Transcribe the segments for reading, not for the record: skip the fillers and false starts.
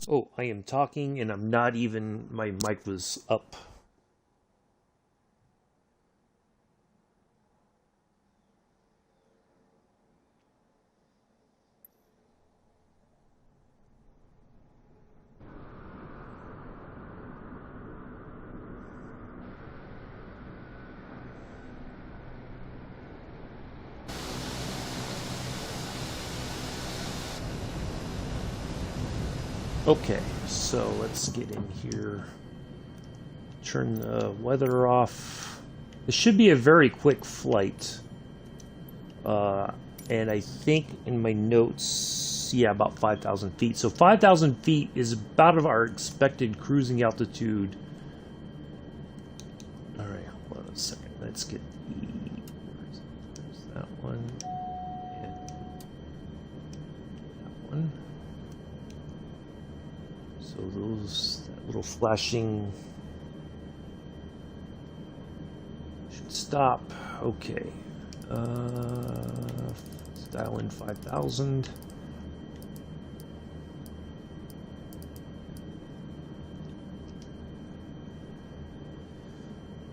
Oh, I am talking and I'm not even, my mic was up. Okay, so let's get in here. Turn the weather off. This should be a very quick flight. And I think in my notes, yeah, about 5,000 feet. So 5,000 feet is about of our expected cruising altitude. All right, hold on a second. Let's get the, there's that one, and that one. So those, that little flashing should stop. Okay. Let's dial in 5,000.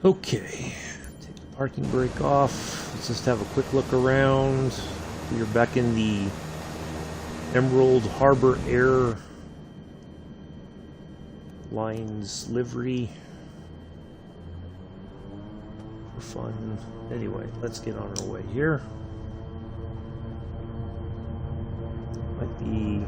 Okay. Take the parking brake off. Let's just have a quick look around. We're back in the Emerald Harbor Air Lines livery for fun. Anyway, let's get on our way here. Might be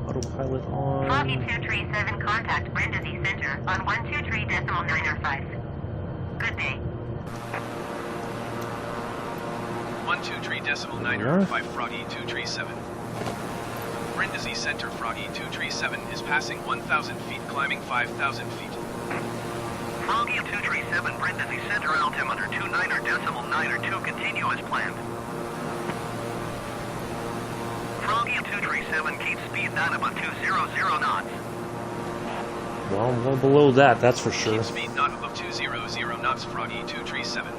autopilot on. Foggy 237, contact Brindisi Center on 123.905. Good day. 123.905 Froggy 237. Brindisi Center Froggy 237 is passing 1,000 feet, climbing 5,000 feet. Froggy 237, Brindisi Center, altimeter 29.902, continue as planned. Froggy 237, keep speed down about 200 knots. Well below that, that's for sure. Keep speed not above 200 knots, Froggy 237.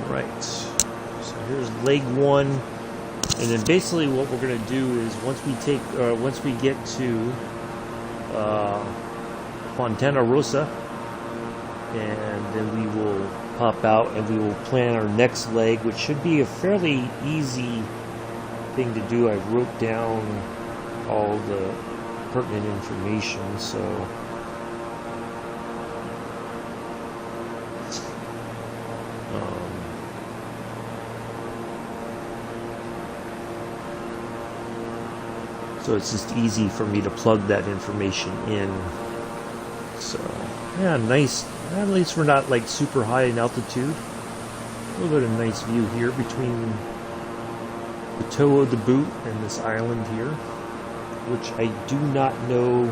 Right, so here's leg one, and then basically what we're going to do is once we get to Fontana Rosa, and then we will pop out and we will plan our next leg, which should be a fairly easy thing to do. I wrote down all the pertinent information, so so it's just easy for me to plug that information in. So yeah, nice. At least we're not like super high in altitude. We'll get a nice view here between the toe of the boot and this island here, which I do not know.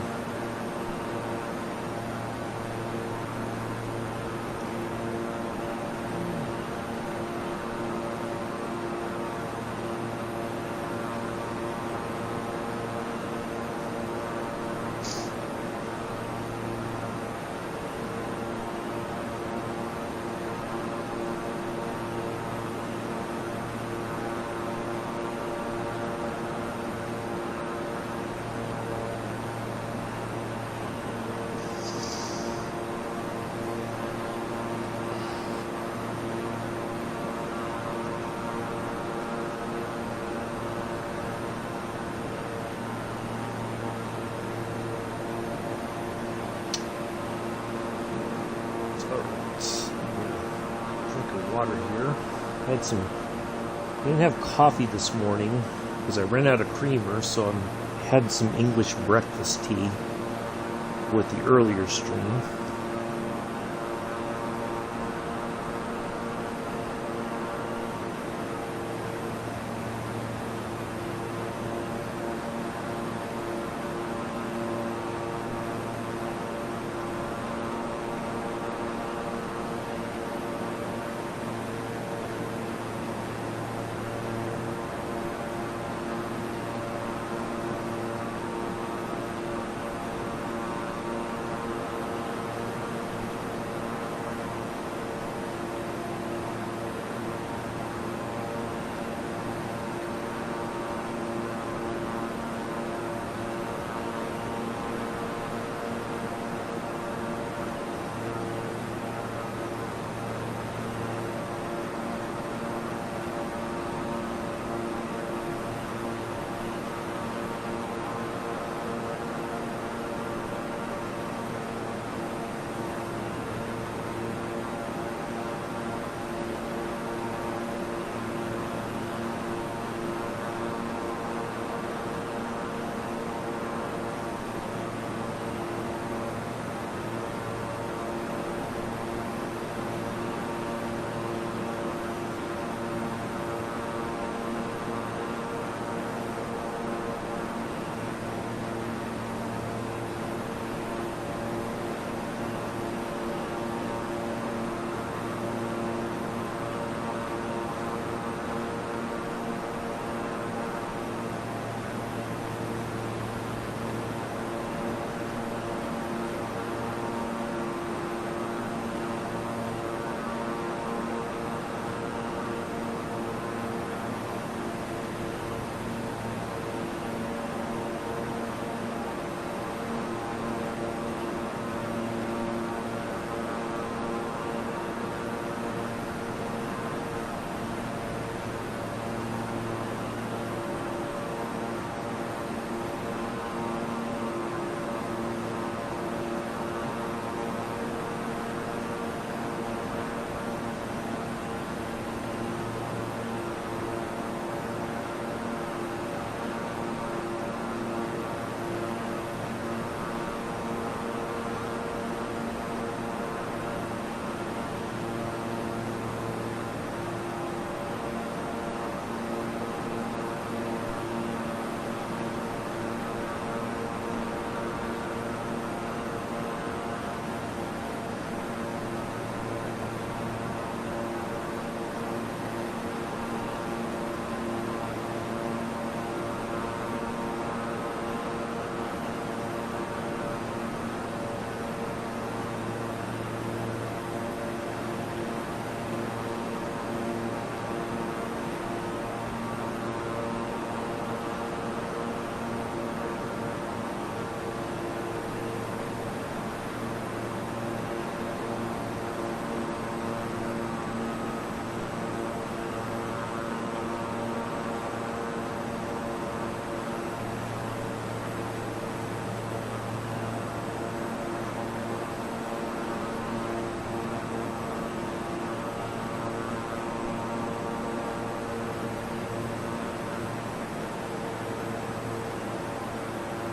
Water here. I didn't have coffee this morning because I ran out of creamer, so I had some English breakfast tea with the earlier stream.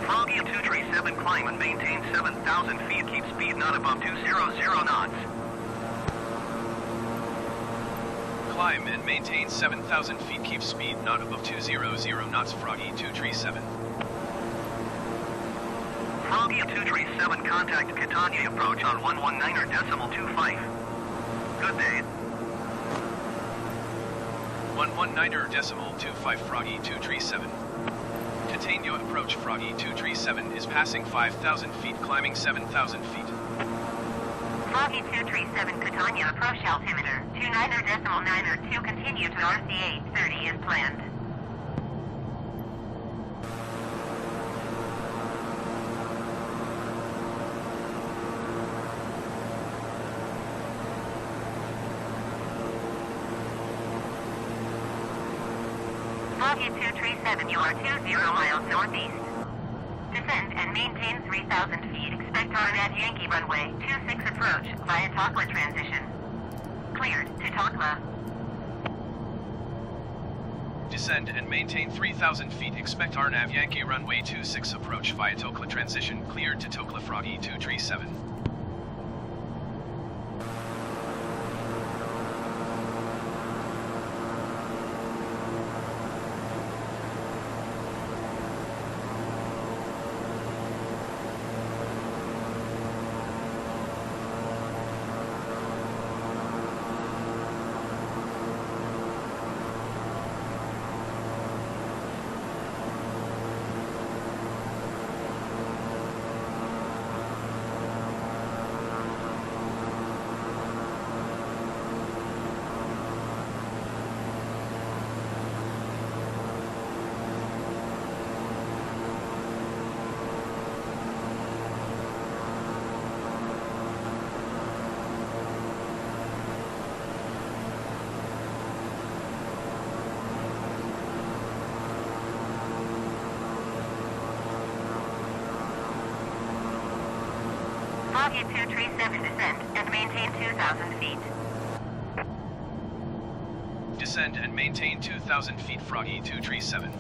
Froggy 237, climb and maintain 7,000 feet. Keep speed not above 200 knots. Climb and maintain 7,000 feet. Keep speed not above 200 knots. Froggy 237. Froggy 237, contact Catania approach on 119.25. Good day. 119.25 Froggy 237. Catania approach. Froggy 237 is passing 5,000 feet, climbing 7,000 feet. Froggy 237 Catania approach altimeter 29.92. Continue to RCA 30 as planned. Froggy 237, you are 20 miles northeast. Descend and maintain 3,000 feet. Expect RNAV Yankee runway 26 approach via Tokla transition. Cleared to Tokla. Descend and maintain 3,000 feet. Expect RNAV Yankee runway 26 approach via Tokla transition. Cleared to Tokla. Froggy 237. Froggy 237 descend and maintain 2,000 feet. Descend and maintain 2,000 feet. Froggy 237.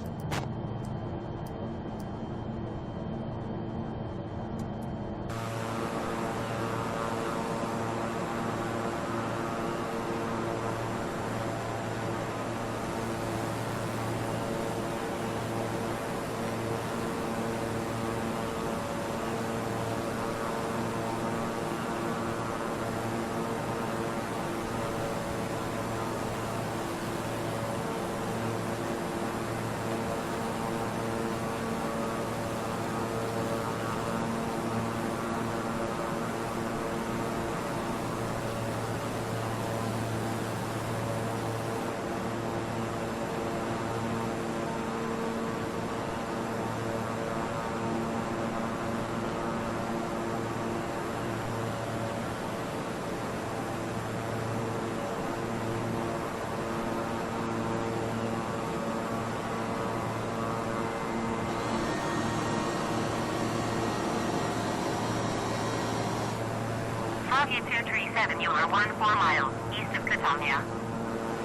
Froggy 237, you are 14 miles east of Catania.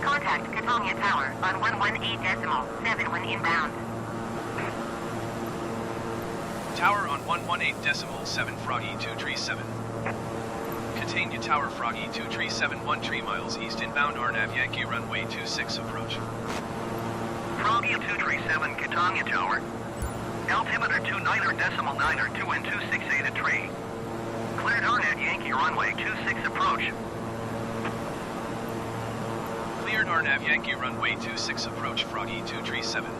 Contact Catania Tower on 118.71 inbound. Tower on 118.7 Froggy 237. Catania Tower. Froggy 237 13 miles east inbound. RNAV Yankee runway 26 approach. Froggy 237, Catania Tower. Altimeter 29.92 and 268 tree. Cleared RNAV Yankee runway 26 approach. Cleared RNAV Yankee runway 26 approach. Froggy 237.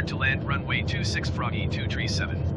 cleared to land runway 26 Froggy 237.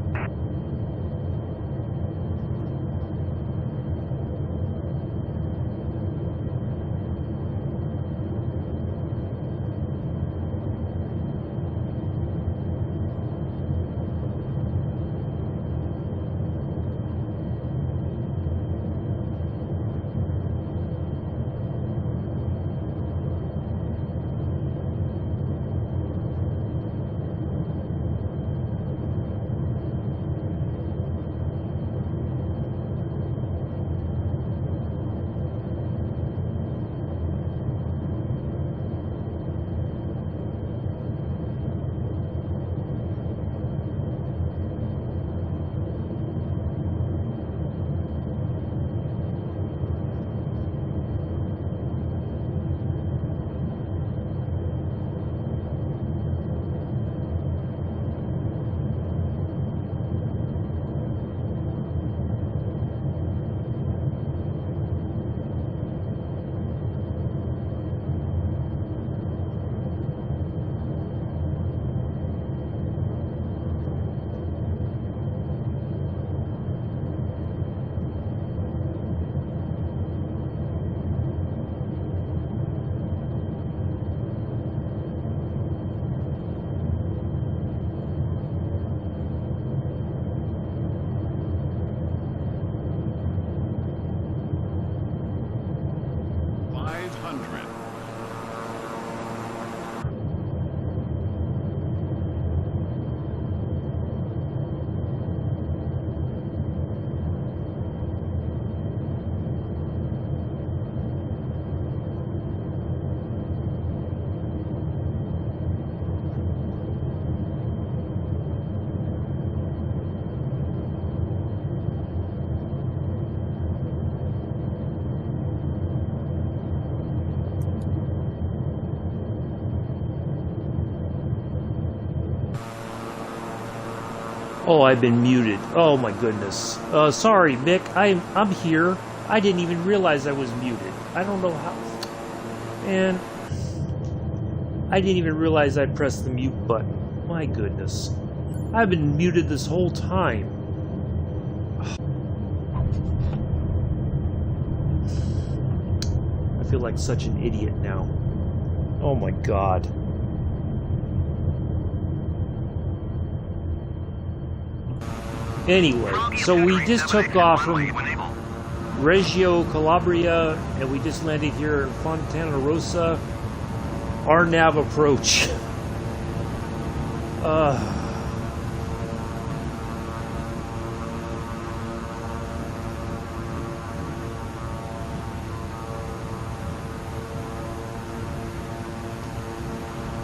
Oh, I've been muted. Oh my goodness. Sorry, Mick. I'm here. I didn't even realize I was muted. I don't know how. And I didn't even realize I pressed the mute button. My goodness. I've been muted this whole time. I feel like such an idiot now. Oh my God. Anyway, so we just took off from Reggio Calabria and we just landed here in Fontana Rossa. RNAV approach. I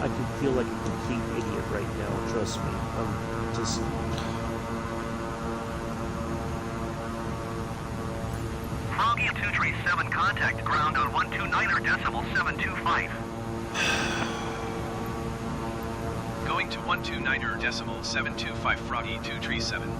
can feel like a complete idiot right now, trust me. I'm just... Froggy 237, contact ground on 129.725. Going to 129.725 Froggy 237.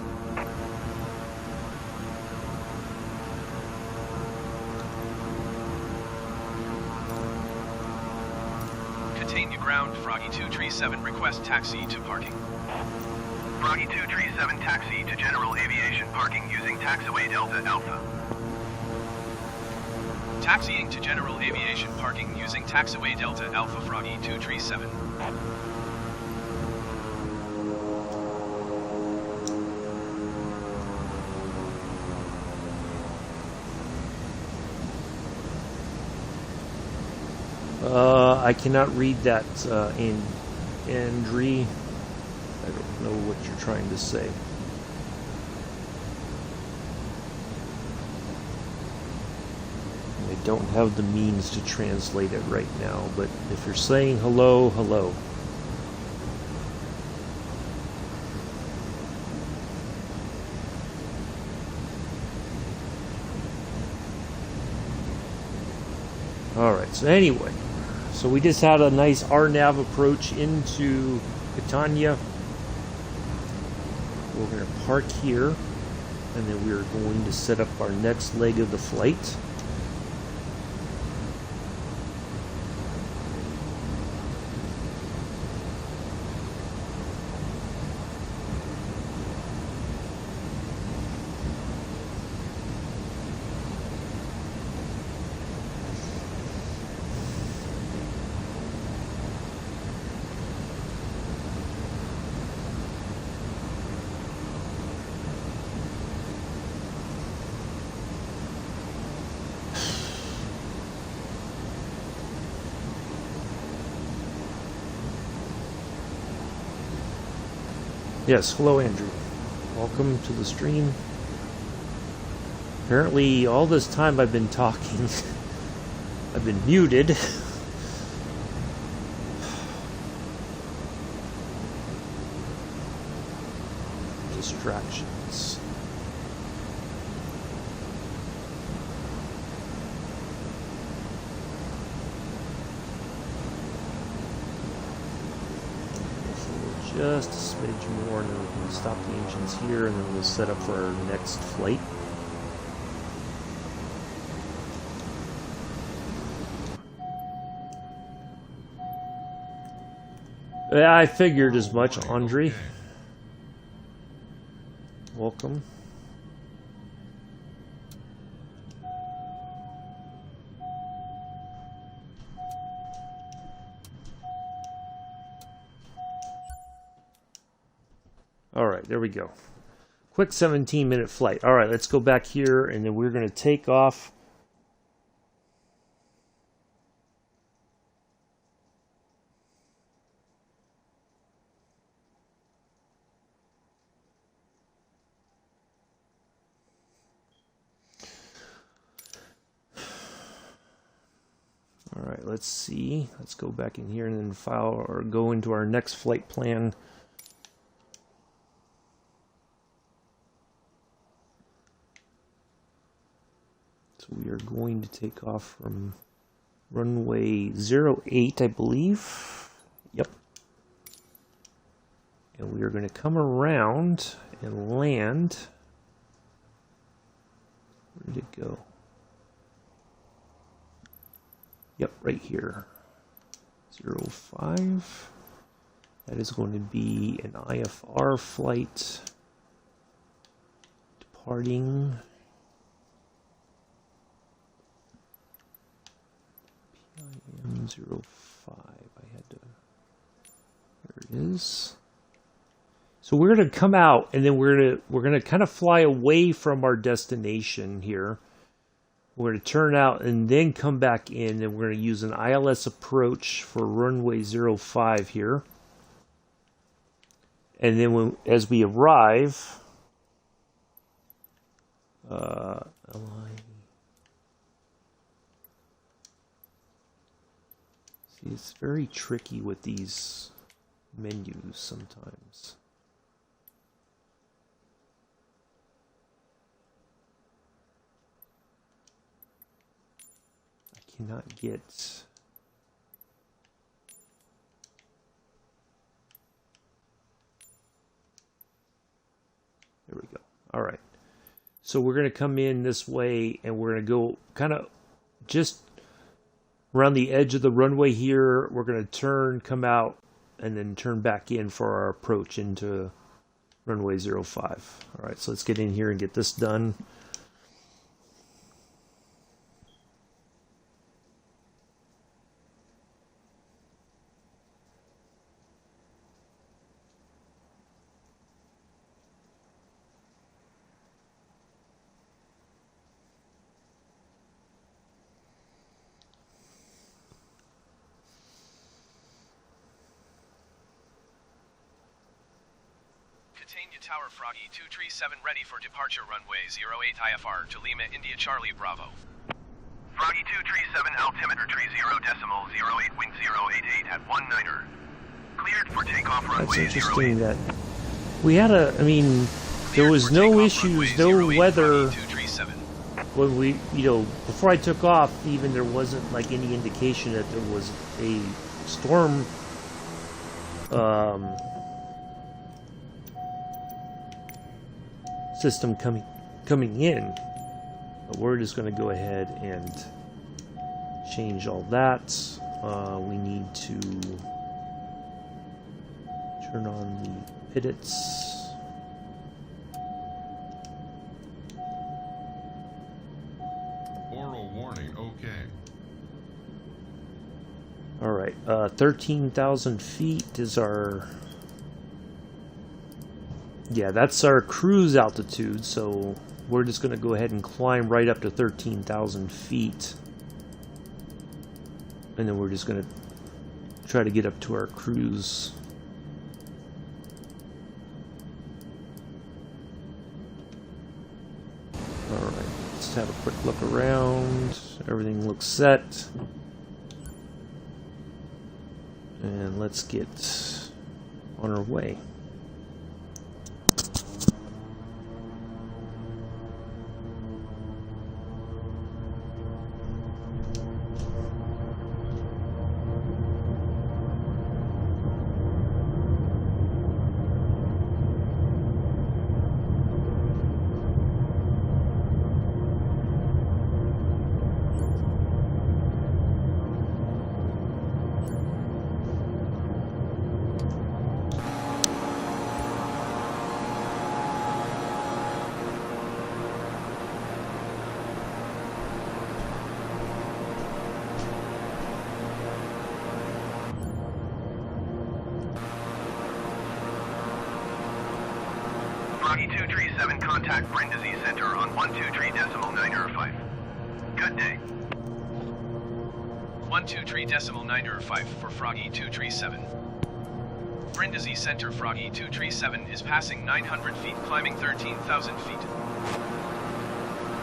Continue ground, Froggy 237, request taxi to parking. Froggy 237, taxi to General Aviation Parking using taxiway Delta Alpha. Taxiing to General Aviation Parking using taxiway Delta Alpha Froggy 237. I cannot read that in Andri. I don't know what you're trying to say. I don't have the means to translate it right now, but if you're saying hello, hello. Alright, so anyway, so we just had a nice RNAV approach into Catania. We're going to park here, and then we're going to set up our next leg of the flight. Yes, hello Andrew. Welcome to the stream. Apparently all this time I've been talking, I've been muted. Distractions. Just a smidge more, and then we can stop the engines here, and then we'll set up for our next flight. I figured as much, Andre. Welcome. Alright, there we go. Quick 17-minute flight. Alright, let's go back here, and then we're going to take off. Alright, let's see. Let's go back in here and then file or go into our next flight plan. So we are going to take off from runway 08, I believe. Yep. And we are going to come around and land. Where did it go? Yep, right here. 05. That is going to be an IFR flight departing PIM 05. I had to. There it is. So we're going to come out, and then we're going to kind of fly away from our destination here. We're going to turn out and then come back in, and we're going to use an ILS approach for runway 05 here. And then as we arrive, see, it's very tricky with these menus sometimes. Cannot get. There we go. All right. So we're going to come in this way, and we're going to go kind of just around the edge of the runway here. We're going to turn, come out, and then turn back in for our approach into runway 05. All right. So let's get in here and get this done. Tower Froggy 237 ready for departure runway 08 IFR to Lima India Charlie Bravo. Froggy 237 altimeter 30.08 wind 088 at 19er. Cleared for takeoff runway 08. That's interesting that we had I mean, there was no issues, no weather when we, before I took off, even there wasn't like any indication that there was a storm system coming in, but we're just going to go ahead and change all that. We need to turn on the pivots. Oral warning, okay. All right, 13,000 feet is our. Yeah, that's our cruise altitude, so we're just going to go ahead and climb right up to 13,000 feet. And then we're just going to try to get up to our cruise have a quick look around. Everything looks set. And let's get on our way. Froggy 237, contact Brindisi Center on 123.905. Good day. 123.905 for Froggy 237. Brindisi Center Froggy 237 is passing 900 feet, climbing 13,000 feet.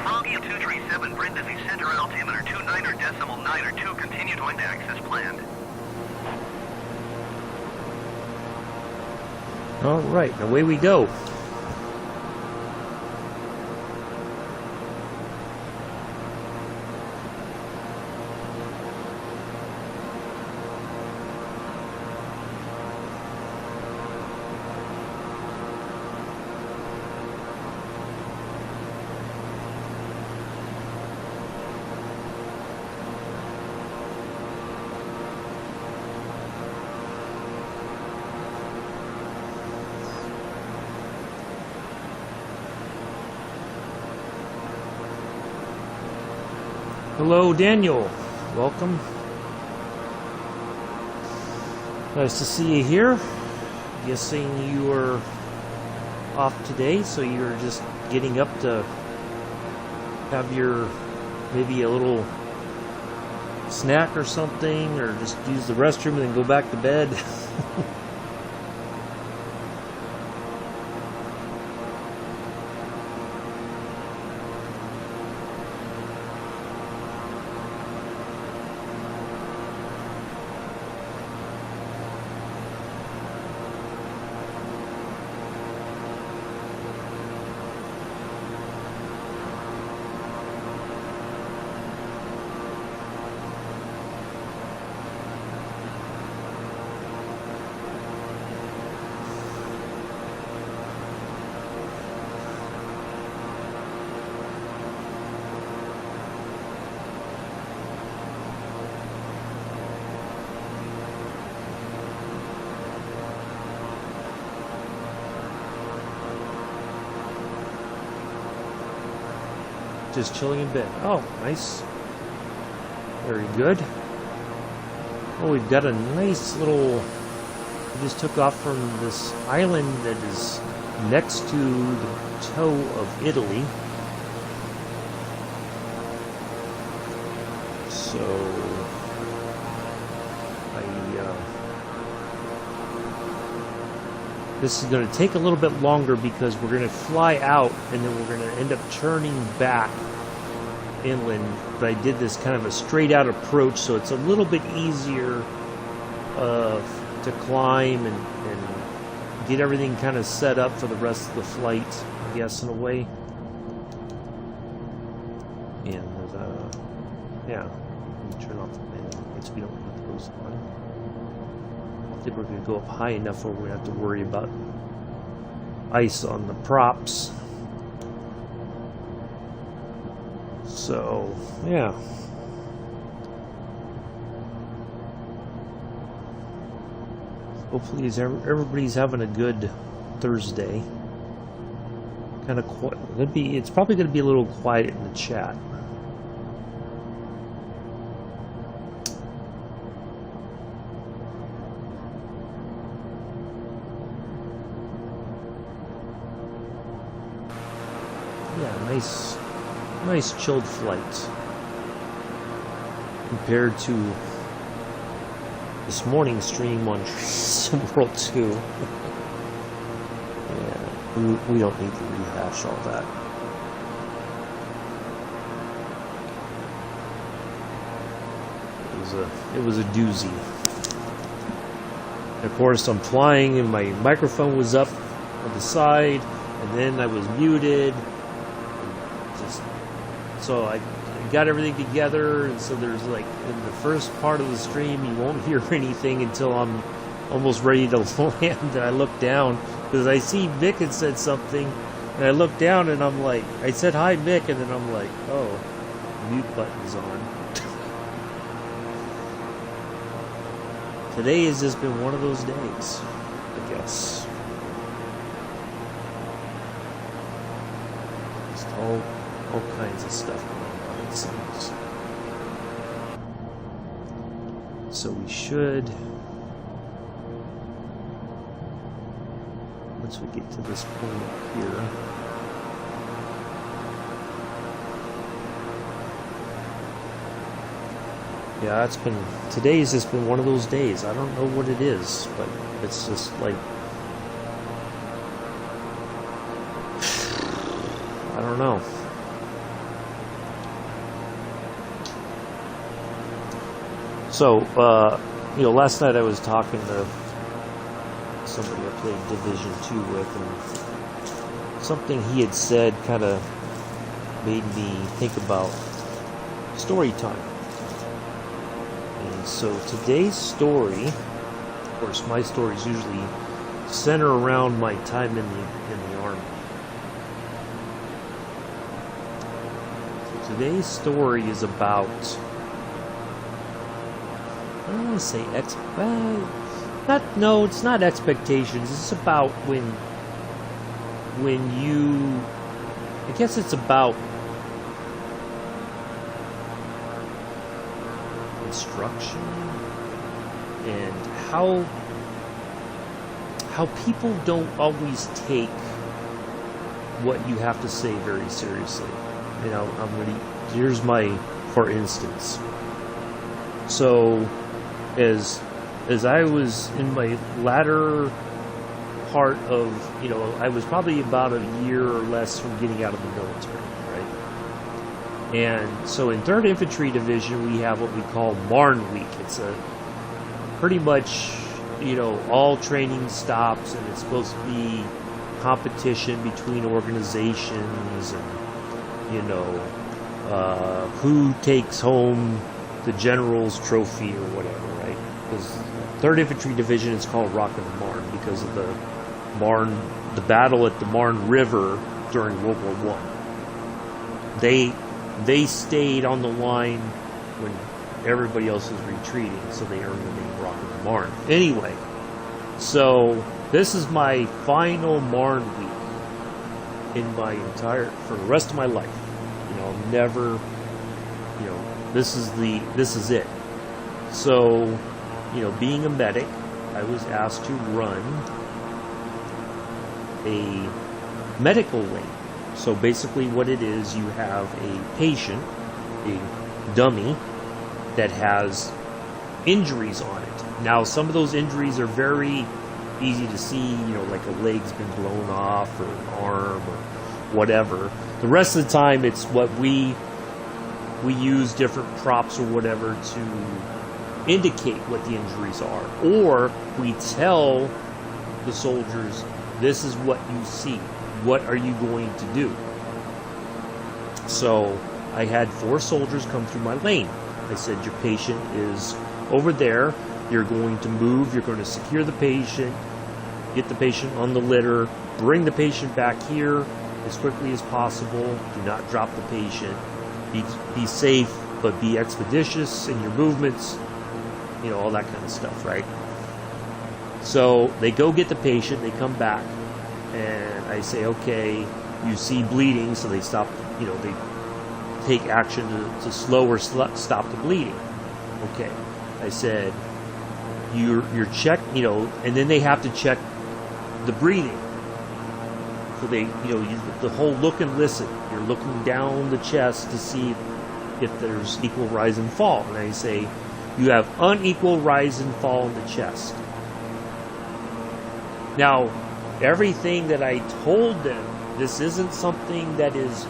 Froggy 237, Brindisi Center, altimeter 29.902, continue to wind access planned. All right, away we go. Hello, Daniel. Welcome. Nice to see you here. Guessing you are off today, so you're just getting up to have your maybe a little snack or something, or just use the restroom and then go back to bed. Just chilling in bed. Oh, nice. Very good. Oh, we've got a nice little... We just took off from this island that is next to the toe of Italy. So... This is going to take a little bit longer because we're going to fly out and then we're going to end up turning back inland. But I did this kind of a straight out approach, so it's a little bit easier to climb and get everything kind of set up for the rest of the flight, I guess, in a way. And yeah, let me turn off the fan. I guess we don't need those on. I think we're going to go up high enough where we don't have to worry about ice on the props. So, yeah. Hopefully everybody's having a good Thursday. Kind of quiet. It's probably going to be a little quiet in the chat. Nice chilled flight compared to this morning's stream on World 2. Yeah, we don't need to rehash all that. was a doozy. And of course, I'm flying, and my microphone was up on the side, and then I was muted. So I got everything together, and so there's like in the first part of the stream, you won't hear anything until I'm almost ready to land. And I look down because I see Mick had said something, and I look down and I'm like, I said hi, Mick, and then I'm like, oh, mute button's on. Today has just been one of those days, I guess. Just all kinds of stuff going on, it seems. So we should, once we get to this point up here, yeah, today's just been one of those days. I don't know what it is, but it's just like, I don't know. So, last night I was talking to somebody I played Division 2 with, and something he had said kind of made me think about story time. And so today's story, of course, my stories usually center around my time in the Army. So today's story is about, I don't want to say it's not expectations. It's about when you, I guess it's about instruction and how people don't always take what you have to say very seriously. Here's my, for instance. So, as I was in my latter part of, I was probably about a year or less from getting out of the military, right? And so in 3rd Infantry Division, we have what we call Marne Week. It's a pretty much, all training stops, and it's supposed to be competition between organizations and, who takes home the general's trophy or whatever, right? Because 3rd Infantry Division is called Rock of the Marne because of the battle at the Marne River during World War I. They stayed on the line when everybody else was retreating, so they earned the name Rock of the Marne. Anyway, so this is my final Marne week in my for the rest of my life. I'll never, this is it. So, being a medic, I was asked to run a medical lane. So basically what it is, you have a patient, a dummy, that has injuries on it. Now, some of those injuries are very easy to see, like a leg's been blown off or an arm or whatever. The rest of the time, it's what we use different props or whatever to indicate what the injuries are. Or we tell the soldiers, this is what you see. What are you going to do? So I had 4 soldiers come through my lane. I said, your patient is over there. You're going to move. You're going to secure the patient, get the patient on the litter, bring the patient back here as quickly as possible. Do not drop the patient. Be safe, but be expeditious in your movements. All that kind of stuff, right? So they go get the patient. They come back, and I say, okay, you see bleeding, so they stop. They take action to slow or stop the bleeding. Okay, I said, you're check, and then they have to check the breathing. So they, the whole look and listen. You're looking down the chest to see if there's equal rise and fall. And I say, you have unequal rise and fall in the chest. Now, everything that I told them, this isn't something that is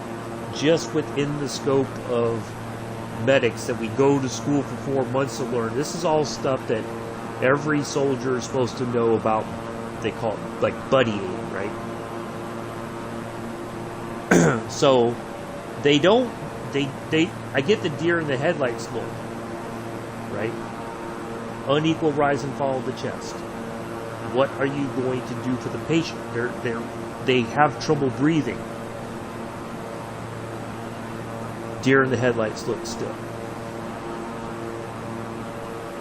just within the scope of medics that we go to school for 4 months to learn. This is all stuff that every soldier is supposed to know about. They call it like buddy aid, right? So they don't. I get the deer in the headlights look, right? Unequal rise and fall of the chest. What are you going to do for the patient? They have trouble breathing. Deer in the headlights look still.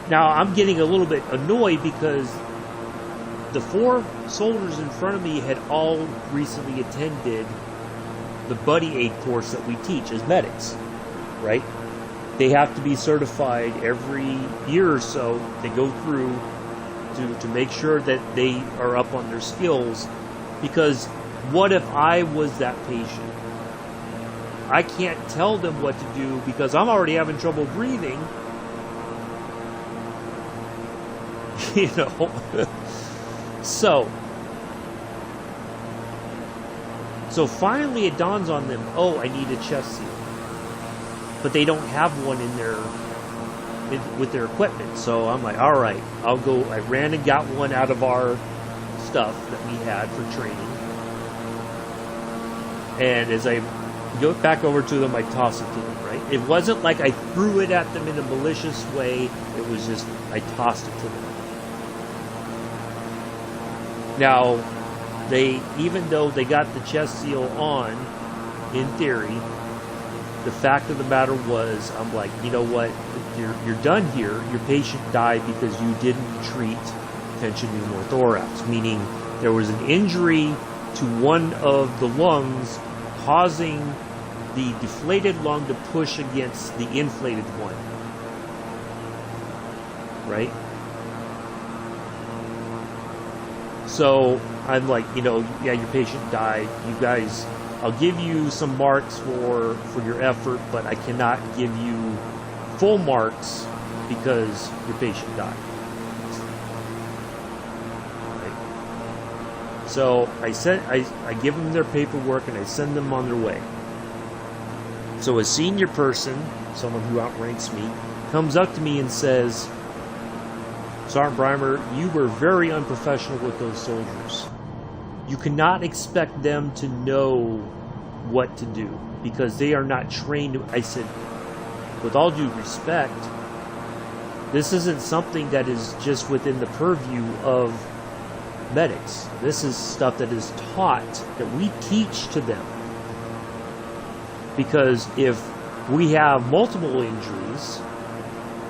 Now I'm getting a little bit annoyed because the 4 soldiers in front of me had all recently attended the buddy aid course that we teach as medics, right? They have to be certified every year or so. They go through to make sure that they are up on their skills, because what if I was that patient? I can't tell them what to do because I'm already having trouble breathing. You know? So finally it dawns on them, oh, I need a chest seal. But they don't have one in with their equipment. So I'm like, all right, I'll go. I ran and got one out of our stuff that we had for training. And as I go back over to them, I toss it to them, right? It wasn't like I threw it at them in a malicious way. It was just, I tossed it to them. Now, even though they got the chest seal on, in theory, the fact of the matter was, I'm like, you know what? You're done here. Your patient died because you didn't treat tension pneumothorax, meaning there was an injury to one of the lungs, causing the deflated lung to push against the inflated one. Right? So I'm like, yeah, your patient died. You guys, I'll give you some marks for your effort, but I cannot give you full marks because your patient died. Right? So I give them their paperwork and I send them on their way. So a senior person, someone who outranks me, comes up to me and says, Sergeant Breimer, you were very unprofessional with those soldiers. You cannot expect them to know what to do because they are not trained. I said, with all due respect, this isn't something that is just within the purview of medics. This is stuff that is taught, that we teach to them. Because if we have multiple injuries,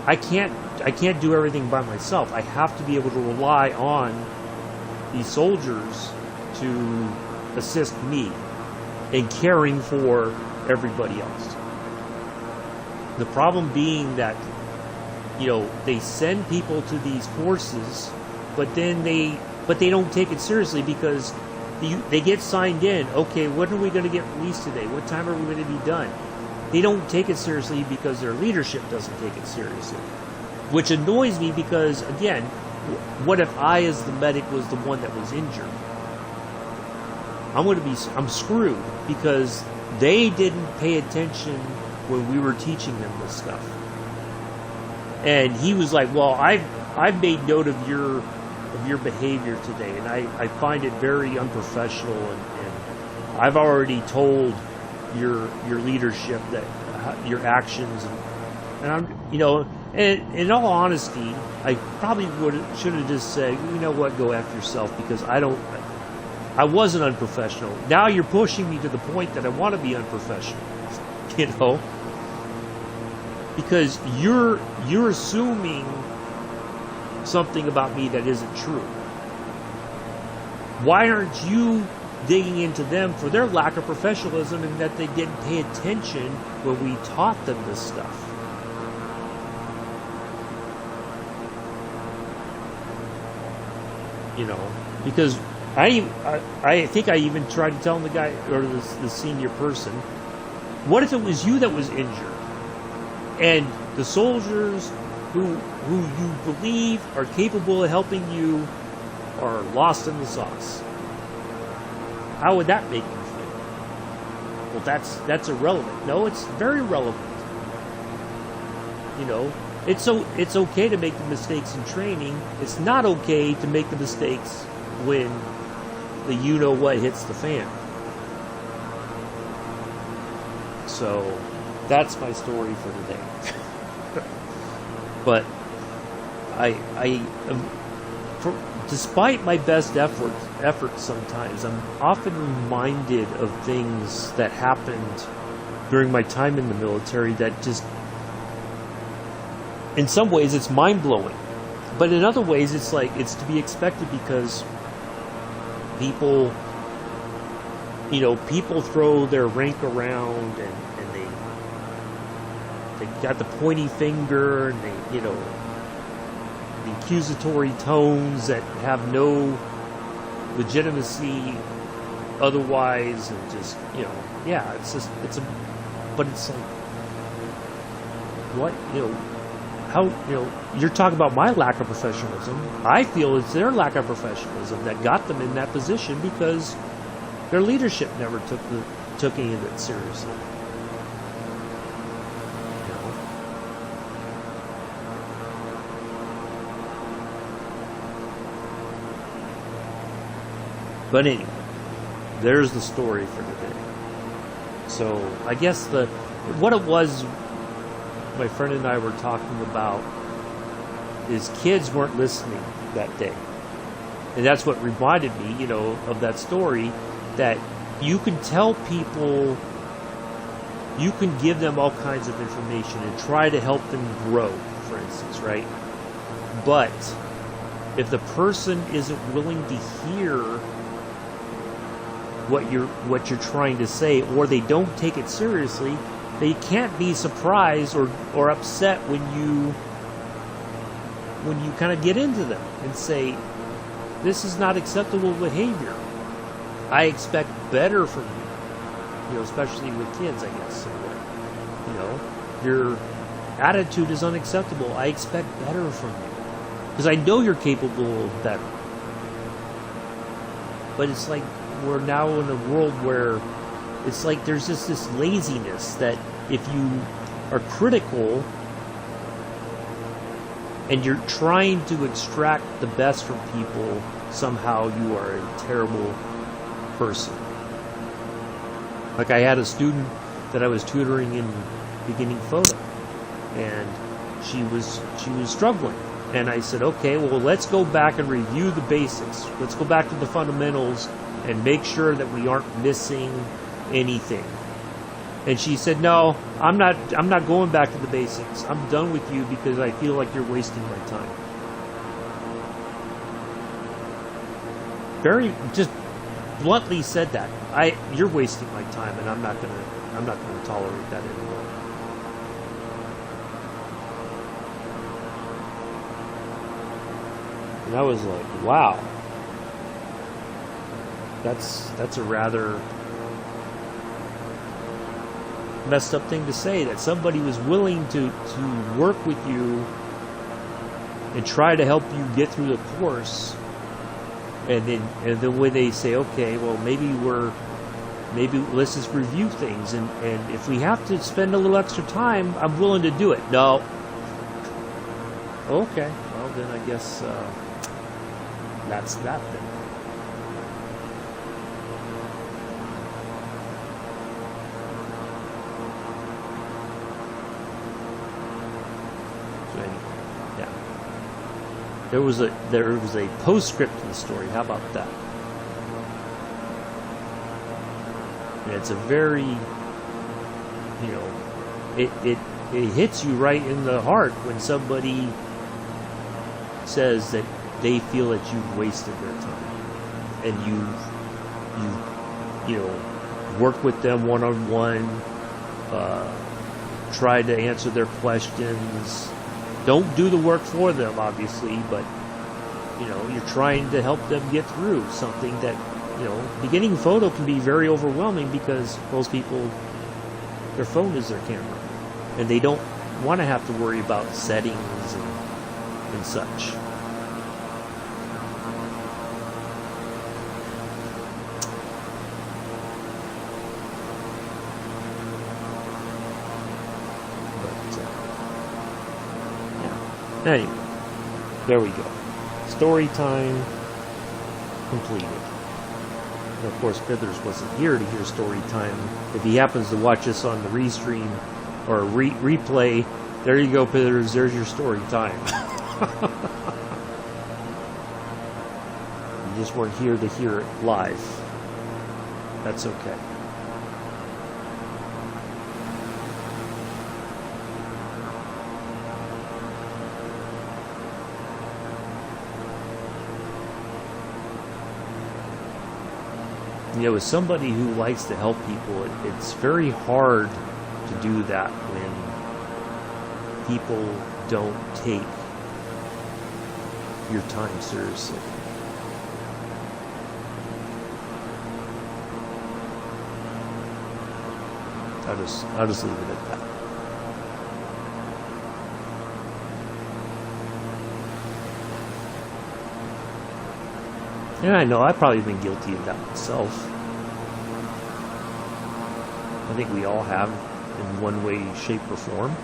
I can't do everything by myself. I have to be able to rely on these soldiers to assist me in caring for everybody else. The problem being that, they send people to these courses, but then they don't take it seriously because they get signed in. Okay, when are we going to get released today? What time are we going to be done? They don't take it seriously because their leadership doesn't take it seriously. Which annoys me because, again, what if I, as the medic, was the one that was injured? I'm screwed because they didn't pay attention when we were teaching them this stuff. And he was like, well, I've made note of your behavior today, and I find it very unprofessional, and I've already told your leadership that your actions, and I'm, and in all honesty, I probably should have just said, you know what, go after yourself, because I wasn't unprofessional. Now you're pushing me to the point that I want to be unprofessional, because you're assuming something about me that isn't true. Why aren't you digging into them for their lack of professionalism and that they didn't pay attention when we taught them this stuff? Because I think I even tried to tell the guy, or the senior person, what if it was you that was injured and the soldiers who you believe are capable of helping you are lost in the sauce? How would that make you feel? Well, that's irrelevant. No, it's very relevant. You know, it's okay to make the mistakes in training. It's not okay to make the mistakes when the you-know-what hits the fan. So that's my story for today. But despite my best efforts sometimes, I'm often reminded of things that happened during my time in the military that just, in some ways, it's mind-blowing. But in other ways, it's like, it's to be expected because people throw their rank around and they got the pointy finger and they, the accusatory tones that have no legitimacy otherwise, and just, but it's like, what, how, you're talking about my lack of professionalism. I feel it's their lack of professionalism that got them in that position because their leadership never took any of it seriously. But anyway, there's the story for today. So I guess what it was my friend and I were talking about is kids weren't listening that day. And that's what reminded me, of that story, that you can tell people, you can give them all kinds of information and try to help them grow, for instance, right? But if the person isn't willing to hear what you're trying to say, or they don't take it seriously, they can't be surprised or upset when you kind of get into them and say, this is not acceptable behavior. I expect better from you. Especially with kids, I guess. Your attitude is unacceptable. I expect better from you. Because I know you're capable of better. But it's like we're now in a world where it's like there's just this laziness that if you are critical and you're trying to extract the best from people, somehow you are a terrible person. Like I had a student that I was tutoring in beginning photo, and she was struggling. And I said, okay, well, let's go back and review the basics. Let's go back to the fundamentals and make sure that we aren't missing anything. And she said, no, I'm not going back to the basics. I'm done with you because I feel like you're wasting my time. Very just bluntly said that. You're wasting my time, and I'm not gonna tolerate that anymore. And I was like, wow. That's a rather messed up thing to say, that somebody was willing to work with you and try to help you get through the course, and then when they say, okay, well, maybe let's just review things, and if we have to spend a little extra time, I'm willing to do it. No. Okay, well then I guess that's that then. There was a postscript to the story. How about that? And it's a very, it hits you right in the heart when somebody says that they feel that you've wasted their time, and you work with them one-on-one, try to answer their questions. Don't do the work for them, obviously, but you're trying to help them get through something that, beginning photo can be very overwhelming because most people, their phone is their camera, and they don't want to have to worry about settings and such. Anyway, there we go. Story time completed. And of course, Bithers wasn't here to hear story time. If he happens to watch us on the restream or replay, there you go, Bithers. There's your story time. You just weren't here to hear it live. That's okay. You know, as somebody who likes to help people, it's very hard to do that when people don't take your time seriously. I'll just leave it at that. And I know I've probably been guilty of that myself. I think we all have in one way, shape, or form.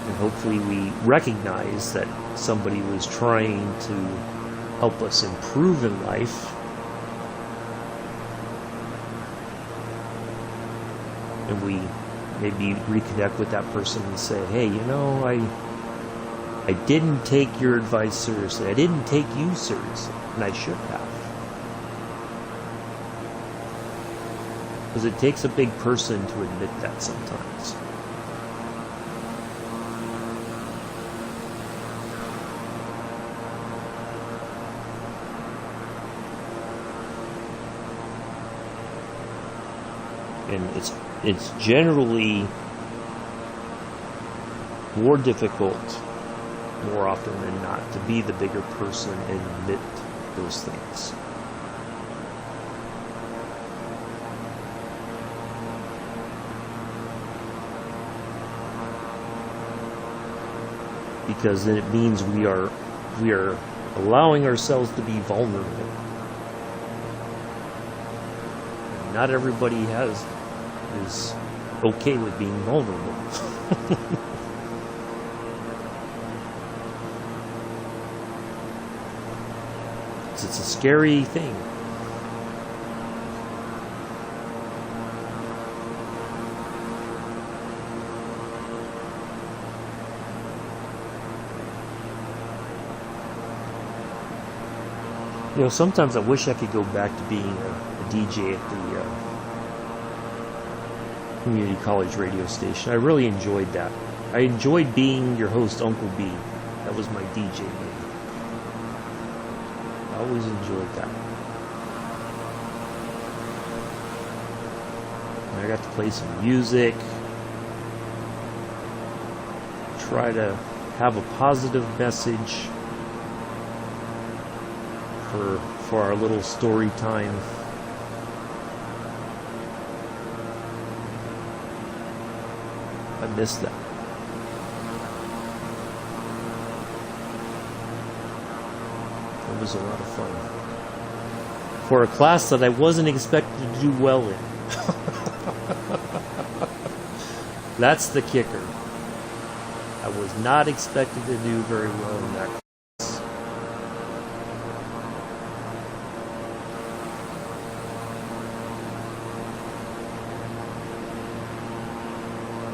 And hopefully we recognize that somebody was trying to help us improve in life. And we maybe reconnect with that person and say, hey, you know, I didn't take your advice seriously. I didn't take you seriously, and I should have. Because it takes a big person to admit that sometimes. And it's generally more difficult, more often than not, to be the bigger person and admit those things. Because then it means we are allowing ourselves to be vulnerable. And not everybody is okay with being vulnerable. It's a scary thing. You know, sometimes I wish I could go back to being a DJ at the community college radio station. I really enjoyed that. I enjoyed being your host, Uncle B. That was my DJ name. I always enjoyed that. And I got to play some music, try to have a positive message for our little story time. I miss that. It was a lot of fun. For a class that I wasn't expected to do well in. That's the kicker. I was not expected to do very well in that class.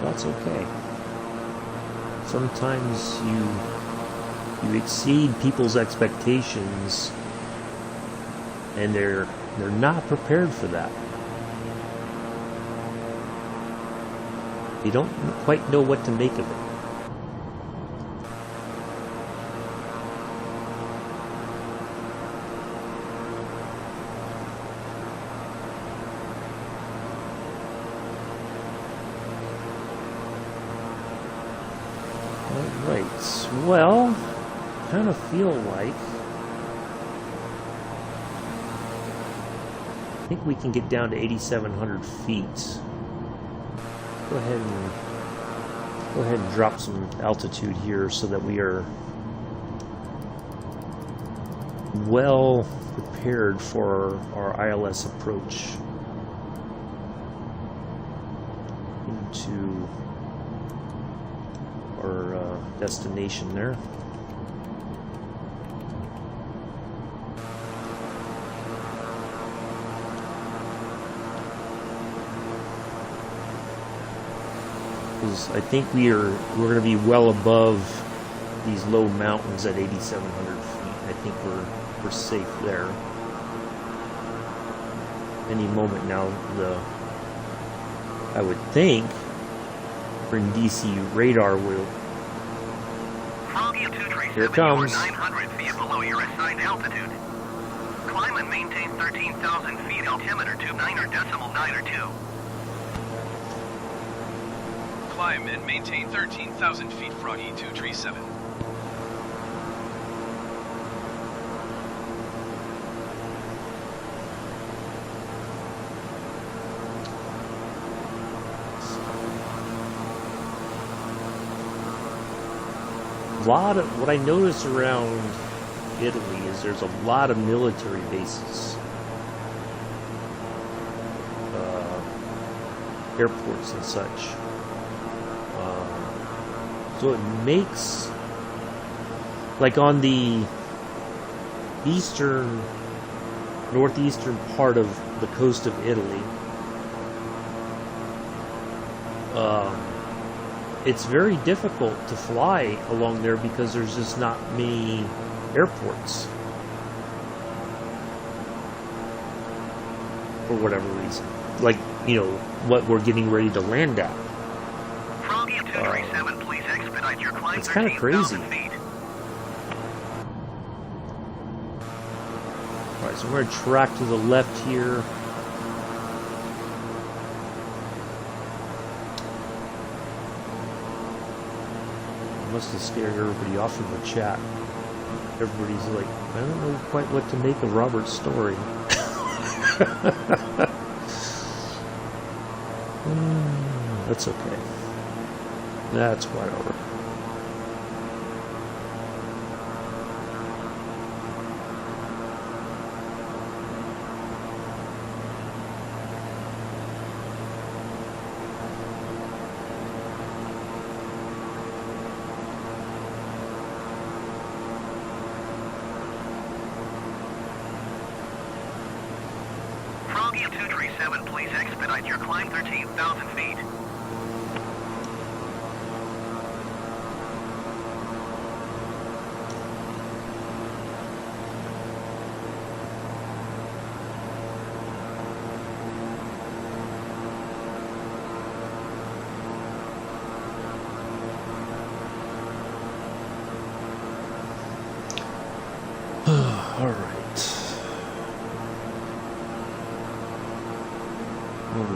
That's okay. Sometimes you exceed people's expectations, and they're not prepared for that. They don't quite know what to make of it. Alright, well, kind of feel like I think we can get down to 8,700 feet. Go ahead and drop some altitude here so that we are well prepared for our ILS approach into our destination there. I think we're going to be well above these low mountains at 8,700 feet. I think we're safe there. Any moment now, I would think, Brindisi radar will. Here it comes. 900 feet below your assigned altitude. Climb and maintain 13,000 feet. Altimeter 29.92. Climb and maintain 13,000 feet, Froggy 237. What I notice around Italy is there's a lot of military bases, airports and such. So it makes, like on the northeastern part of the coast of Italy, it's very difficult to fly along there because there's just not many airports for whatever reason. Like, you know, what we're getting ready to land at. Froggy 237, please expedite your climb. It's kind of crazy. Alright, so we're going to track to the left here. Must have scared everybody off in the chat. Everybody's like, I don't know quite what to make of Robert's story. That's okay. That's quite alright. Froggy 237, please expedite your climb 13,000 feet.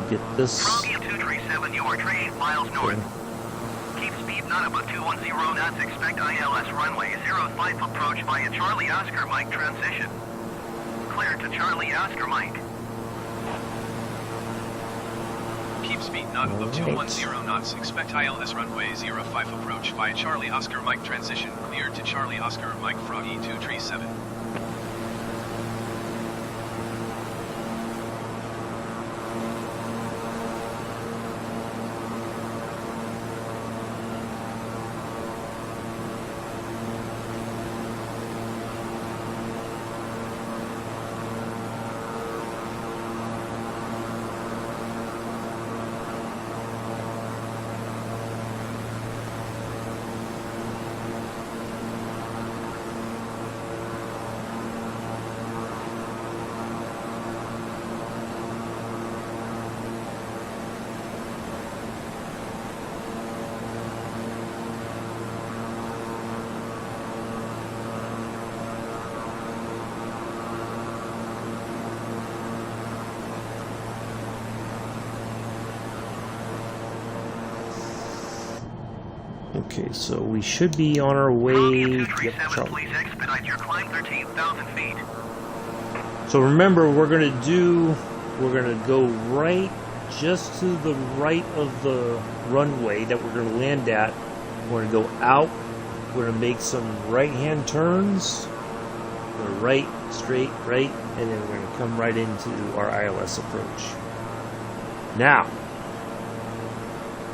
Get this. Froggy 237, you are 8 miles north. Keep speed not above 210 knots. Expect ILS runway 05 approach via Charlie Oscar Mike transition. Clear to Charlie Oscar Mike. Keep speed not above 210 knots. Expect ILS runway 05 approach via Charlie Oscar Mike transition. Clear to Charlie Oscar Mike Froggy 237. Okay, so we should be on our way. Yep, please expedite your climb 13,000 feet. So remember, we're gonna go right, just to the right of the runway that we're gonna land at. We're gonna go out. We're gonna make some right-hand turns. We're gonna right, straight, right, and then we're gonna come right into our ILS approach. Now,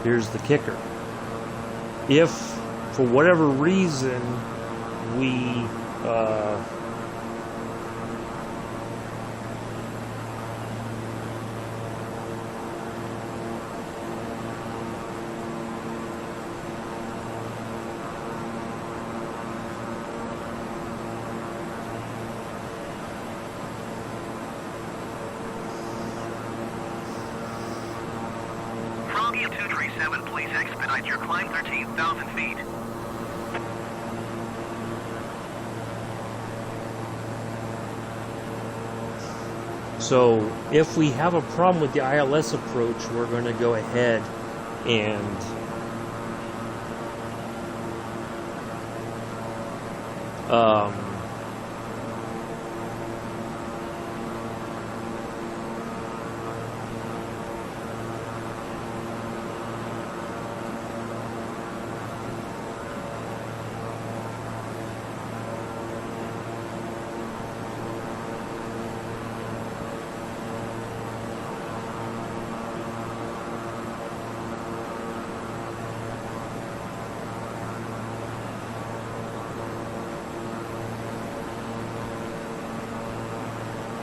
here's the kicker. If for whatever reason, we Froggy 237, please expedite your climb 13,000 feet. So if we have a problem with the ILS approach, we're going to go ahead and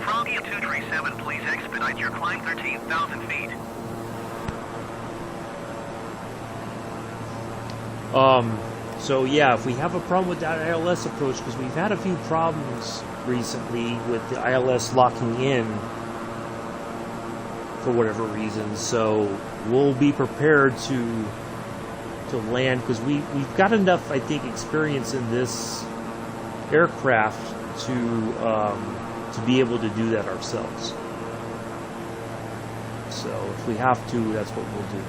Froggy 237, please expedite your climb 13,000 feet. So yeah, if we have a problem with that ILS approach, because we've had a few problems recently with the ILS locking in for whatever reason, so we'll be prepared to land, because we've got enough, I think, experience in this aircraft to be able to do that ourselves. So if we have to, that's what we'll do.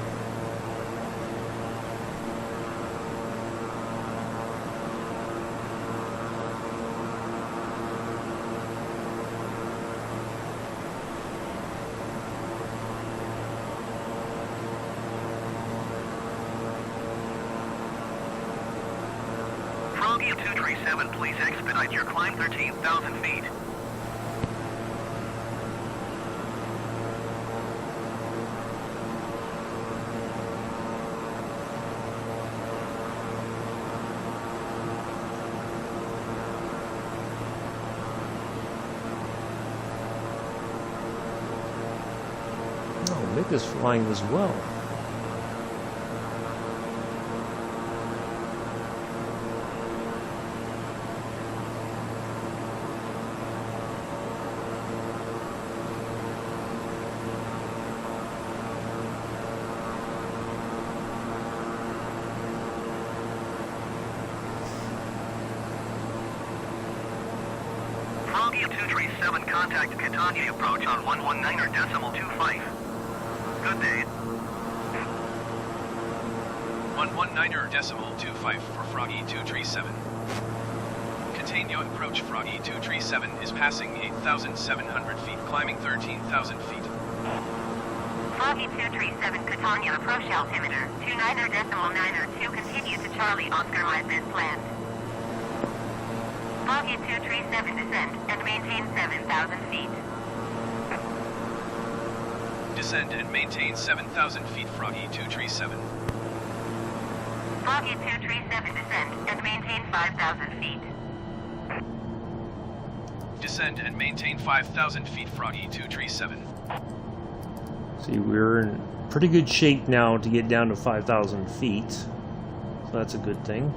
Froggy 237, please expedite your climb 13,000 feet. Oh, Mick is flying as well. Froggy 237, contact Catania approach on 119.25. Good day. 119.25 for Froggy 237. Contain your approach. Froggy 237 is passing 8,700 feet, climbing 13,000 feet. Froggy 237 Catania approach altimeter 29.902, continue to Charlie Oscar Mike land. Froggy 237 descend and maintain 7,000 feet. Descend and maintain 7,000 feet, Froggy 237. Froggy 237 descend and maintain 5,000 feet. Descend and maintain 5,000 feet, Froggy 237. See, we're in pretty good shape now to get down to 5,000 feet. So that's a good thing.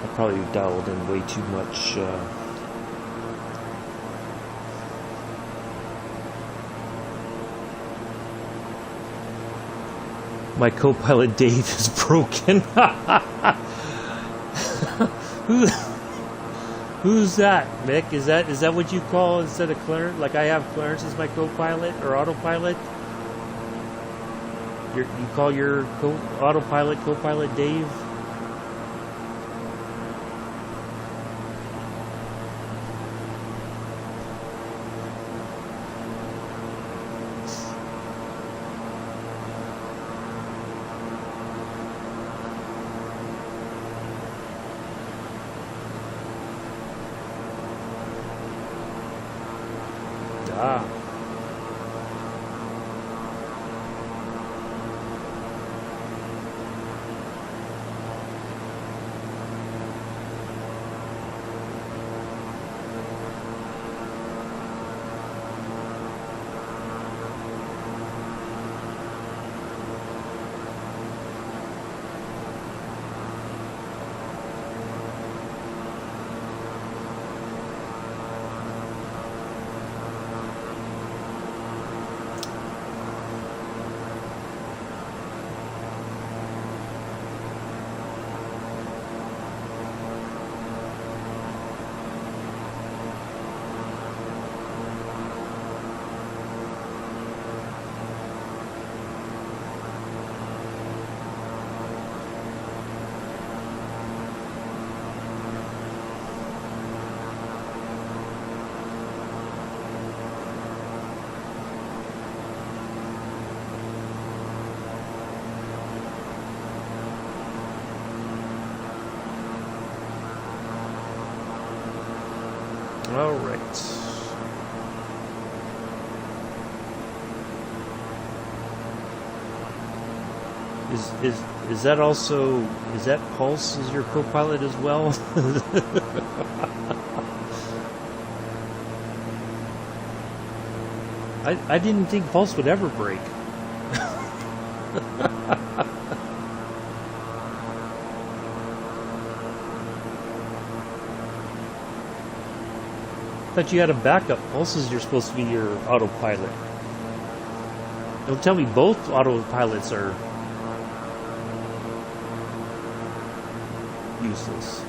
I probably dialed in way too much. My co-pilot Dave is broken. Who's that, Mick? Is that what you call instead of Clarence? Like I have Clarence as my co-pilot or autopilot? You call your autopilot co-pilot Dave? Ah. All right. Is that also, is that Pulse as your co-pilot as well? I didn't think Pulse would ever break. Thought you had a backup. Pulse is supposed to be your autopilot. Don't tell me both autopilots are useless.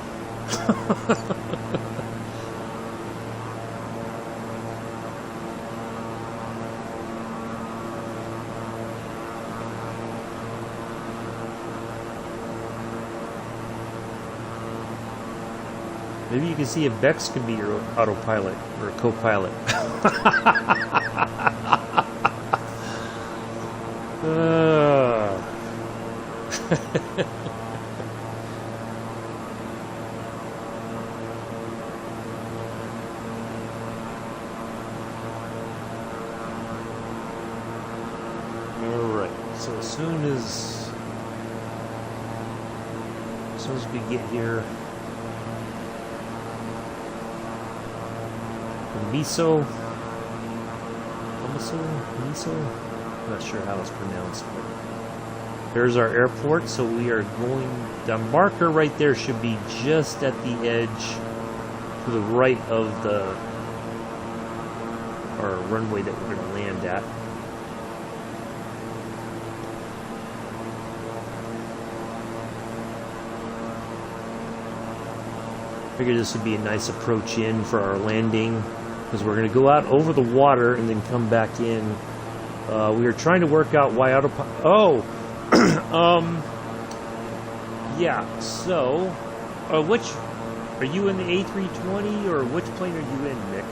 Maybe you can see if Bex can be your autopilot or a co-pilot. Alright, so as soon as we get here, Miso, I'm not sure how it's pronounced, but there's our airport. So we are going, the marker right there should be just at the edge to the right of our runway that we're going to land at. Figured this would be a nice approach in for our landing, because we're going to go out over the water and then come back in. We are trying to work out why autopilot. Oh, yeah. So, which are you in, the A320 or which plane are you in, Nick?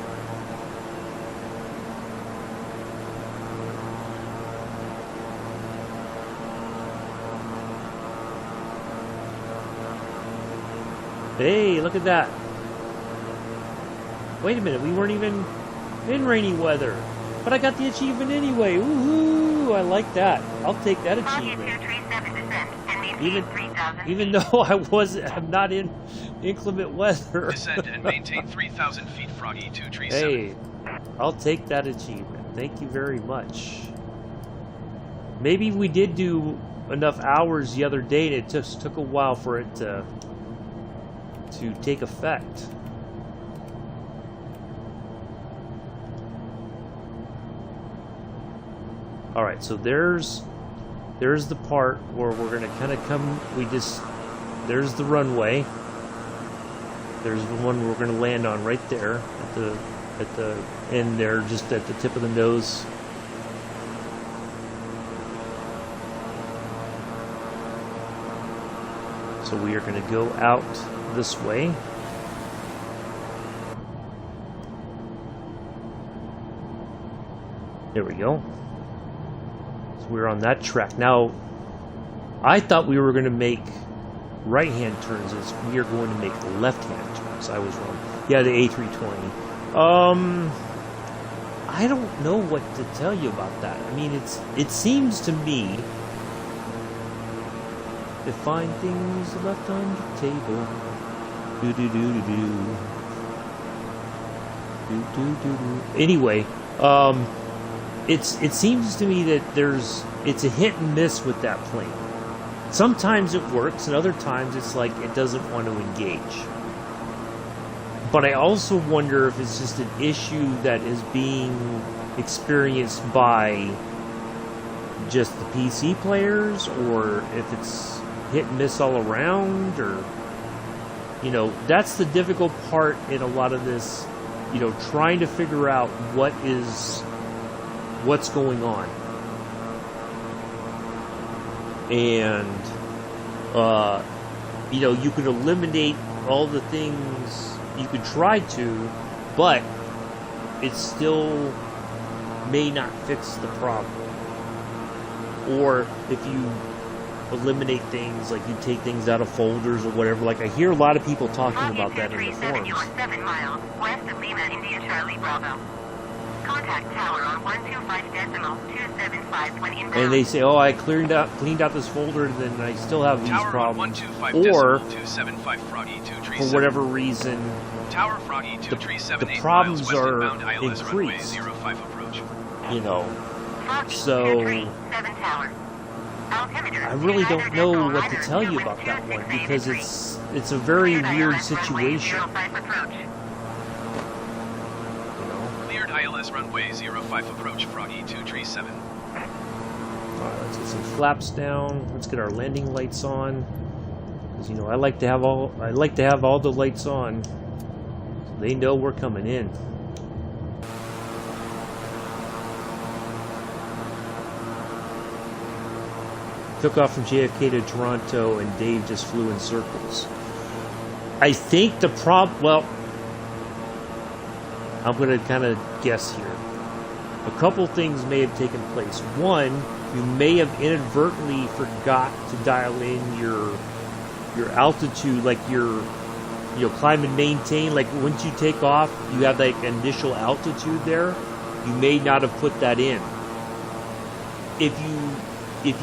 Hey, look at that. Wait a minute, we weren't even in rainy weather. But I got the achievement anyway. Woohoo! I like that. I'll take that achievement. Even though I'm not in inclement weather. Descend and maintain 3,000 feet, Froggy 237. Hey, I'll take that achievement. Thank you very much. Maybe we did do enough hours the other day and it just took a while for it to take effect. Alright, so there's the part where we're gonna kind of come, there's the runway. There's the one we're gonna land on right there at the end there, just at the tip of the nose. So we are gonna go out this way. There we go. So we're on that track. Now, I thought we were going to make right-hand turns as we are going to make left-hand turns. I was wrong. Yeah, the A320. I don't know what to tell you about that. I mean, it seems to me to find things left on the table. Anyway, it seems to me that it's a hit and miss with that plane. Sometimes it works, and other times it's like it doesn't want to engage. But I also wonder if it's just an issue that is being experienced by just the PC players, or if it's hit and miss all around, or that's the difficult part in a lot of this, trying to figure out what's going on. And you could eliminate all the things you could try to, but it still may not fix the problem. Or if you eliminate things, like you take things out of folders or whatever. Like I hear a lot of people talking Foggy about that in the 237, you forums. are 7 miles west of Lima, India Charlie Bravo. Contact tower on 125.275 when inbound. And they say, "Oh, I cleaned out this folder, and then I still have these Tower on problems." 125 Or 275 Froggy 237. for whatever reason, Tower Froggy 237 the 8 problems miles west are inbound ILS runway increased. 05 approach. you know, Foggy so 237 tower. Altimeter I really don't know 900 what to tell you about that one because it's a very weird situation. You know. Cleared ILS runway 05 approach Froggy 237. Alright, let's get some flaps down. Let's get our landing lights on. Because you know, I like to have all the lights on. So they know we're coming in. Took off from JFK to Toronto, and Dave just flew in circles. I think the well, I'm going to kind of guess here. A couple things may have taken place. One, you may have inadvertently forgot to dial in your altitude, like your climb and maintain. Like once you take off, you have like initial altitude there. You may not have put that in. If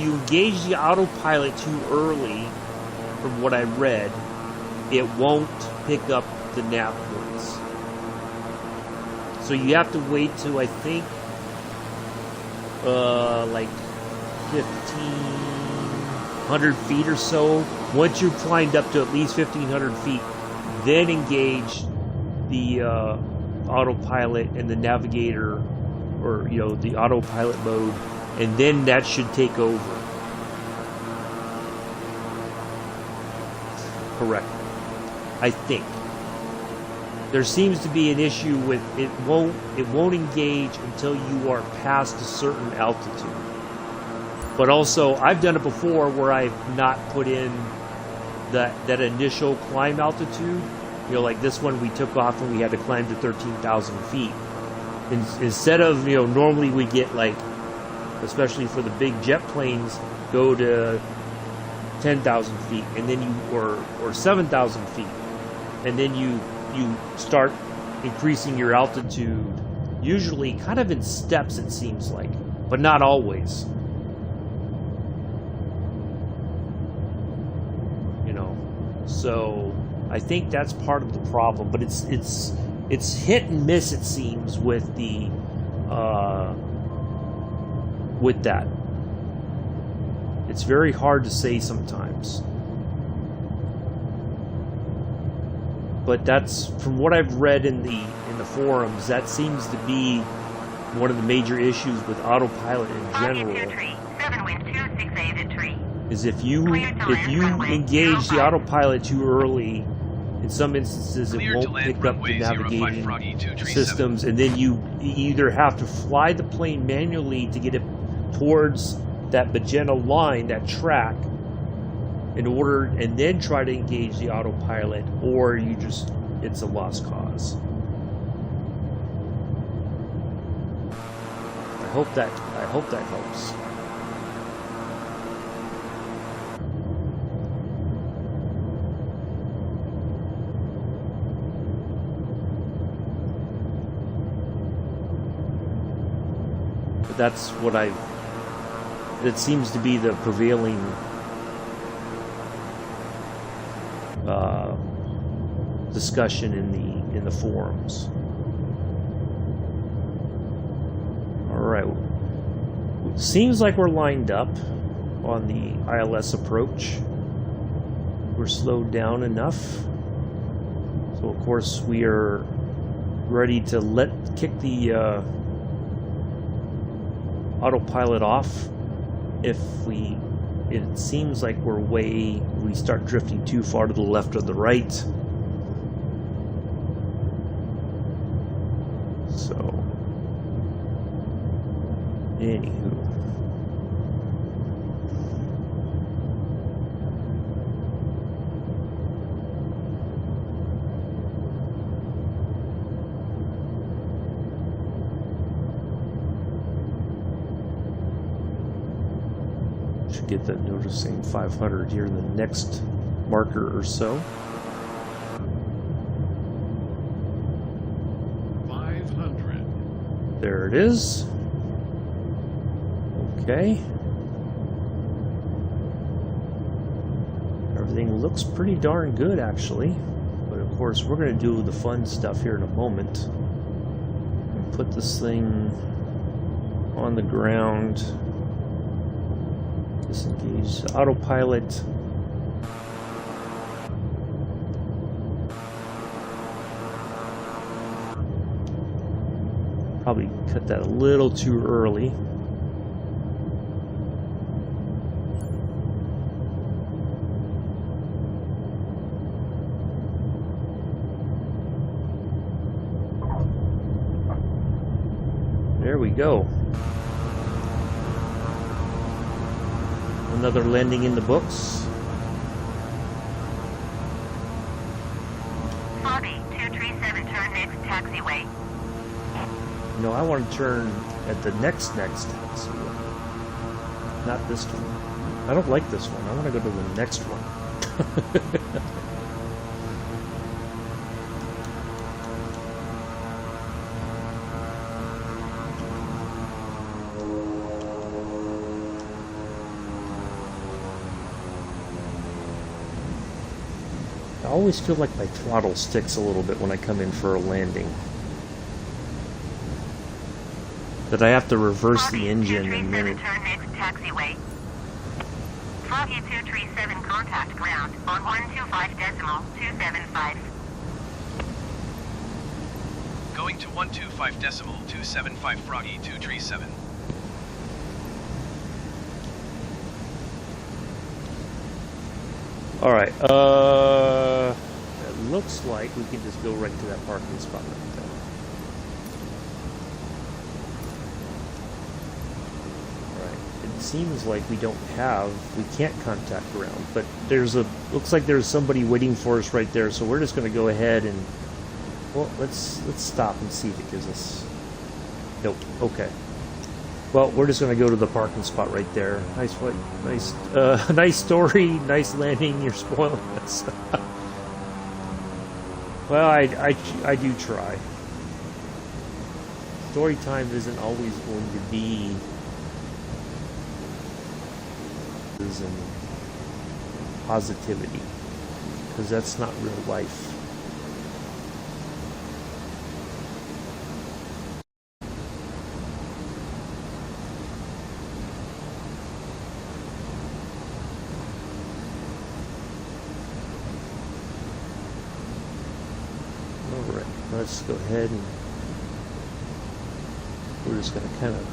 you engage the autopilot too early, from what I read, it won't pick up the nav points. So you have to wait till I think like 1,500 feet or so. Once you've climbed up to at least 1,500 feet, then engage the autopilot and the navigator, or the autopilot mode, and then that should take over. Correct. I think. There seems to be an issue with it won't engage until you are past a certain altitude. But also, I've done it before where I've not put in that initial climb altitude. Like this one, we took off and we had to climb to 13,000 feet. Instead of, normally we get like, especially for the big jet planes, go to 10,000 feet, and then or 7,000 feet, and then you start increasing your altitude, usually kind of in steps, it seems like, but not always. So I think that's part of the problem, but it's hit and miss, it seems, with that. It's very hard to say sometimes. But that's, from what I've read in the forums, that seems to be one of the major issues with autopilot in general. Is if you engage the autopilot too early, in some instances it won't pick up the navigating systems, and then you either have to fly the plane manually to get it towards that magenta line, that track, and then try to engage the autopilot, or it's a lost cause. I hope that helps. But that's what it seems to be the prevailing discussion in the forums. All right, seems like we're lined up on the ILS approach. We're slowed down enough, so of course we are ready to kick the autopilot off if it seems like we start drifting too far to the left or the right. So, anywho. get that notice saying 500 here in the next marker or so. 500. There it is. Okay. Everything looks pretty darn good, actually. But of course, we're going to do the fun stuff here in a moment. Put this thing on the ground. Disengage the autopilot. Probably cut that a little too early. There we go. Another landing in the books. Foggy, 237, turn next taxiway. No, I want to turn at the next taxiway. Not this one. I don't like this one. I want to go to the next one. I always feel like my throttle sticks a little bit when I come in for a landing. That I have to reverse the engine and then it... Turn next taxiway. Foggy 237, contact ground on 125.275. Going to 125.275 Froggy 237. Alright, it looks like we can just go right to that parking spot right there. Right, it seems like we can't contact ground, but looks like there's somebody waiting for us right there, so we're just going to go ahead and, well, let's stop and see if it gives us, nope, okay. Well, we're just going to go to the parking spot right there. Nice story, nice landing. You're spoiling us. Well, I do try. Story time isn't always going to be and positivity, because that's not real life. Let's go ahead and we're just going to kind of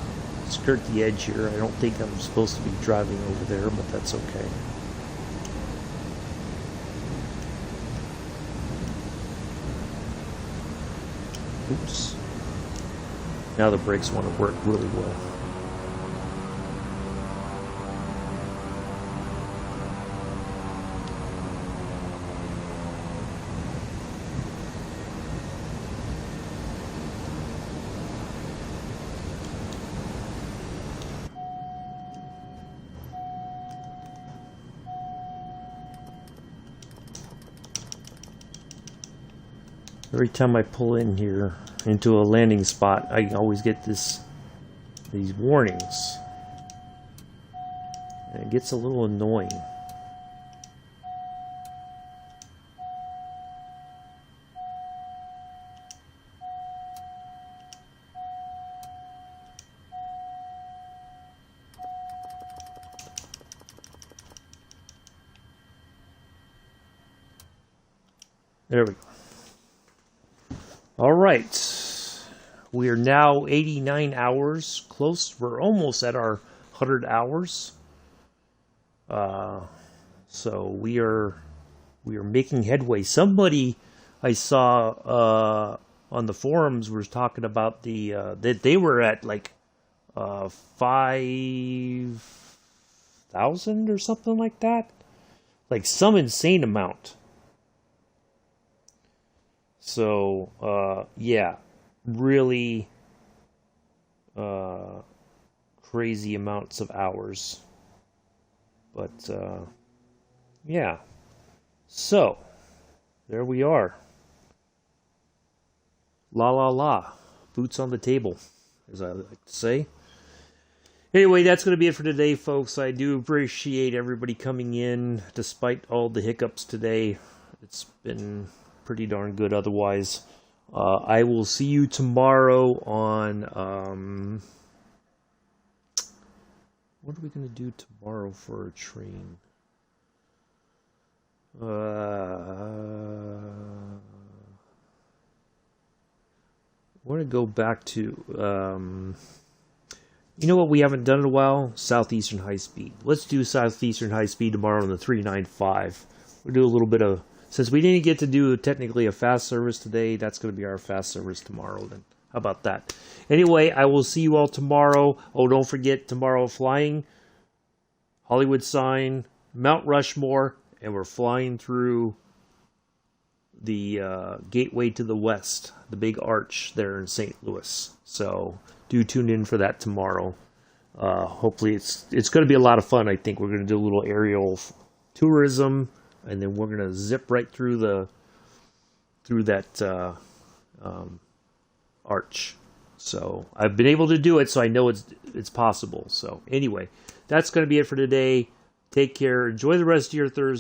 skirt the edge here. I don't think I'm supposed to be driving over there, but that's okay. Oops. Now the brakes want to work really well. Every time I pull in here into a landing spot, I always get these warnings. And it gets a little annoying. There we go. All right, we are now 89 hours close. We're almost at our 100 hours. So we are making headway. Somebody I saw on the forums was talking about that they were at like 5,000 or something like that, like some insane amount. So, yeah, really crazy amounts of hours. But yeah, so there we are. La la la, boots on the table, as I like to say. Anyway, that's going to be it for today, folks. I do appreciate everybody coming in, despite all the hiccups today. It's been pretty darn good otherwise. I will see you tomorrow on... what are we going to do tomorrow for a train? I want to go back to... you know what we haven't done in a while? Southeastern High Speed. Let's do Southeastern High Speed tomorrow on the 395. We'll do a little bit of... Since we didn't get to do technically a fast service today, that's going to be our fast service tomorrow then. How about that? Anyway, I will see you all tomorrow. Oh, don't forget, tomorrow flying Hollywood sign, Mount Rushmore, and we're flying through the gateway to the west, the big arch there in St. Louis. So do tune in for that tomorrow. Hopefully it's going to be a lot of fun. I think we're going to do a little aerial tourism, and then we're going to zip right through that arch. So I've been able to do it, so I know it's possible. So anyway, that's going to be it for today. Take care. Enjoy the rest of your Thursday.